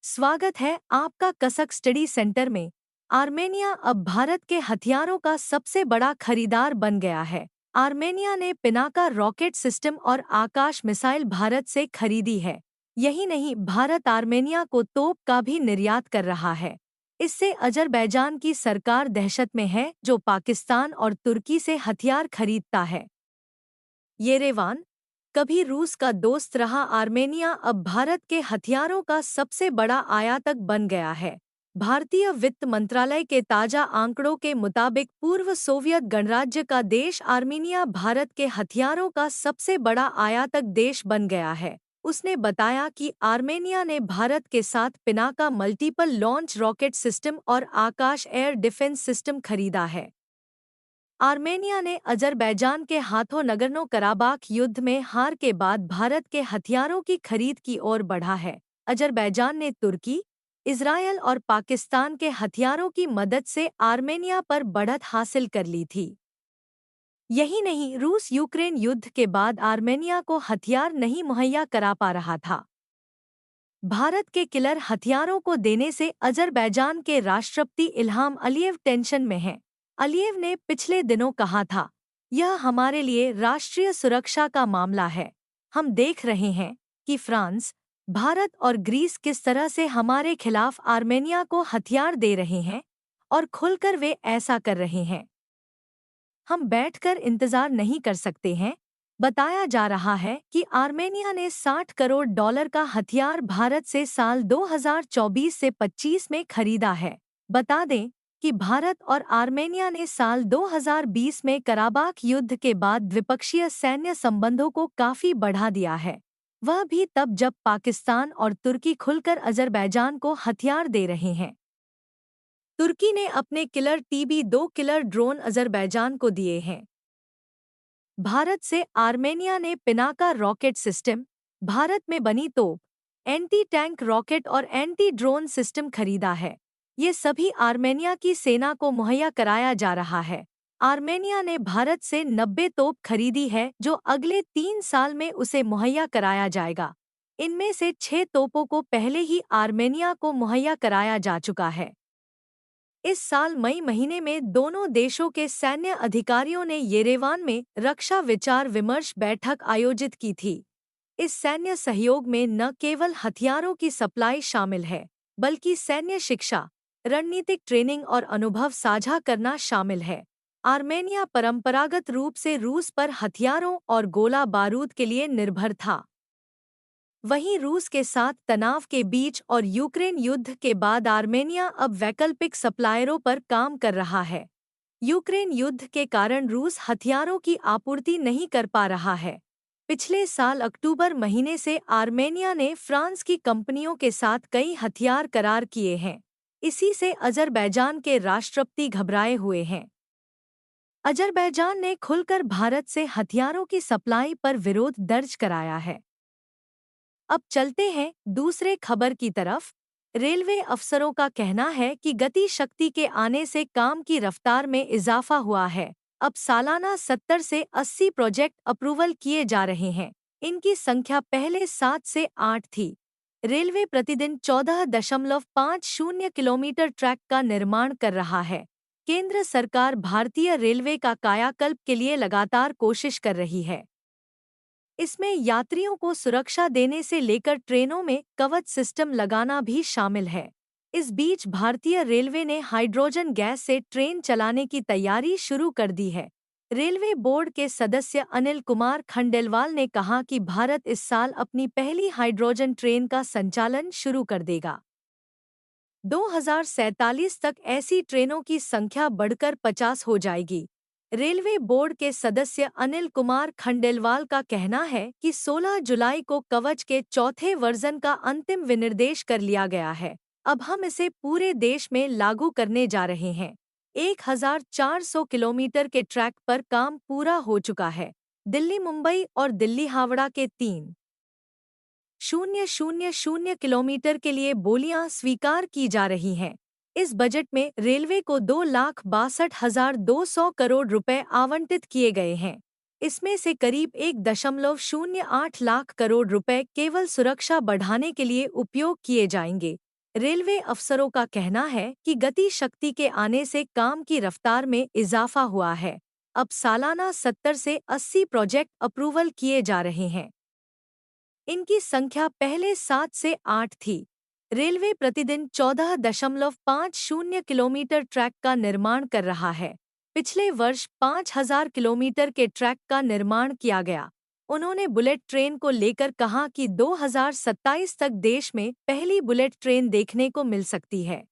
स्वागत है आपका कसक स्टडी सेंटर में। आर्मेनिया अब भारत के हथियारों का सबसे बड़ा खरीदार बन गया है। आर्मेनिया ने पिनाका रॉकेट सिस्टम और आकाश मिसाइल भारत से खरीदी है। यही नहीं, भारत आर्मेनिया को तोप का भी निर्यात कर रहा है। इससे अजरबैजान की सरकार दहशत में है, जो पाकिस्तान और तुर्की से हथियार खरीदता है। येरेवान, कभी रूस का दोस्त रहा आर्मेनिया अब भारत के हथियारों का सबसे बड़ा आयातक बन गया है। भारतीय वित्त मंत्रालय के ताजा आंकड़ों के मुताबिक पूर्व सोवियत गणराज्य का देश आर्मेनिया भारत के हथियारों का सबसे बड़ा आयातक देश बन गया है। उसने बताया कि आर्मेनिया ने भारत के साथ Pinaka multiple launch rocket system और आकाश एयर डिफेंस सिस्टम खरीदा है। आर्मेनिया ने अजरबैजान के हाथों नगर्नो कराबाख युद्ध में हार के बाद भारत के हथियारों की खरीद की ओर बढ़ा है। अजरबैजान ने तुर्की, इजरायल और पाकिस्तान के हथियारों की मदद से आर्मेनिया पर बढ़त हासिल कर ली थी। यही नहीं, रूस यूक्रेन युद्ध के बाद आर्मेनिया को हथियार नहीं मुहैया करा पा रहा था। भारत के किलर हथियारों को देने से अजरबैजान के राष्ट्रपति इल्हाम अलियव टेंशन में हैं। अलियव ने पिछले दिनों कहा था, यह हमारे लिए राष्ट्रीय सुरक्षा का मामला है। हम देख रहे हैं कि फ्रांस, भारत और ग्रीस किस तरह से हमारे खिलाफ आर्मेनिया को हथियार दे रहे हैं और खुलकर वे ऐसा कर रहे हैं। हम बैठकर इंतजार नहीं कर सकते हैं। बताया जा रहा है कि आर्मेनिया ने 60 करोड़ डॉलर का हथियार भारत से साल 2024 से 25 में खरीदा है। बता दें कि भारत और आर्मेनिया ने साल 2020 में कराबाख युद्ध के बाद द्विपक्षीय सैन्य संबंधों को काफी बढ़ा दिया है। वह भी तब जब पाकिस्तान और तुर्की खुलकर अजरबैजान को हथियार दे रहे हैं। तुर्की ने अपने killer TB2 killer drone Azerbaijan को दिए हैं। भारत से आर्मेनिया ने पिनाका रॉकेट सिस्टम, भारत में बनी तोप, एंटी टैंक रॉकेट और एंटी ड्रोन सिस्टम खरीदा है। ये सभी आर्मेनिया की सेना को मुहैया कराया जा रहा है। आर्मेनिया ने भारत से 90 तोप खरीदी है, जो अगले 3 साल में उसे मुहैया कराया जाएगा। इनमें से 6 तोपों को पहले ही आर्मेनिया को मुहैया कराया जा चुका है। इस साल मई महीने में दोनों देशों के सैन्य अधिकारियों ने येरेवान में रक्षा विचार विमर्श बैठक आयोजित की थी। इस सैन्य सहयोग में न केवल हथियारों की सप्लाई शामिल है, बल्कि सैन्य शिक्षा, रणनीतिक ट्रेनिंग और अनुभव साझा करना शामिल है। आर्मेनिया परंपरागत रूप से रूस पर हथियारों और गोला बारूद के लिए निर्भर था। वहीं रूस के साथ तनाव के बीच और यूक्रेन युद्ध के बाद आर्मेनिया अब वैकल्पिक सप्लायरों पर काम कर रहा है। यूक्रेन युद्ध के कारण रूस हथियारों की आपूर्ति नहीं कर पा रहा है। पिछले साल अक्टूबर महीने से आर्मेनिया ने फ्रांस की कंपनियों के साथ कई हथियार करार किए हैं। इसी से अजरबैजान के राष्ट्रपति घबराए हुए हैं। अजरबैजान ने खुलकर भारत से हथियारों की सप्लाई पर विरोध दर्ज कराया है। अब चलते हैं दूसरे खबर की तरफ। रेलवे अफसरों का कहना है कि गति शक्ति के आने से काम की रफ्तार में इजाफा हुआ है। अब सालाना 70 से 80 प्रोजेक्ट अप्रूवल किए जा रहे हैं। इनकी संख्या पहले 7 से 8 थी। रेलवे प्रतिदिन 14.50 किलोमीटर ट्रैक का निर्माण कर रहा है। केंद्र सरकार भारतीय रेलवे का कायाकल्प के लिए लगातार कोशिश कर रही है। इसमें यात्रियों को सुरक्षा देने से लेकर ट्रेनों में कवच सिस्टम लगाना भी शामिल है। इस बीच भारतीय रेलवे ने हाइड्रोजन गैस से ट्रेन चलाने की तैयारी शुरू कर दी है। रेलवे बोर्ड के सदस्य अनिल कुमार खंडेलवाल ने कहा कि भारत इस साल अपनी पहली हाइड्रोजन ट्रेन का संचालन शुरू कर देगा। 2047 तक ऐसी ट्रेनों की संख्या बढ़कर 50 हो जाएगी। रेलवे बोर्ड के सदस्य अनिल कुमार खंडेलवाल का कहना है कि 16 जुलाई को कवच के चौथे वर्जन का अंतिम विनिर्देश कर लिया गया है। अब हम इसे पूरे देश में लागू करने जा रहे हैं। 1400 किलोमीटर के ट्रैक पर काम पूरा हो चुका है। दिल्ली मुंबई और दिल्ली हावड़ा के 3,000 किलोमीटर के लिए बोलियां स्वीकार की जा रही हैं। इस बजट में रेलवे को 2,62,200 करोड़ रुपए आवंटित किए गए हैं। इसमें से करीब 1.08 लाख करोड़ रुपए केवल सुरक्षा बढ़ाने के लिए उपयोग किए जाएंगे। रेलवे अफसरों का कहना है कि गति शक्ति के आने से काम की रफ्तार में इजाफा हुआ है। अब सालाना 70 से 80 प्रोजेक्ट अप्रूवल किए जा रहे हैं। इनकी संख्या पहले 7 से 8 थी। रेलवे प्रतिदिन 14.50 किलोमीटर ट्रैक का निर्माण कर रहा है। पिछले वर्ष 5,000 किलोमीटर के ट्रैक का निर्माण किया गया। उन्होंने बुलेट ट्रेन को लेकर कहा कि 2027 तक देश में पहली बुलेट ट्रेन देखने को मिल सकती है।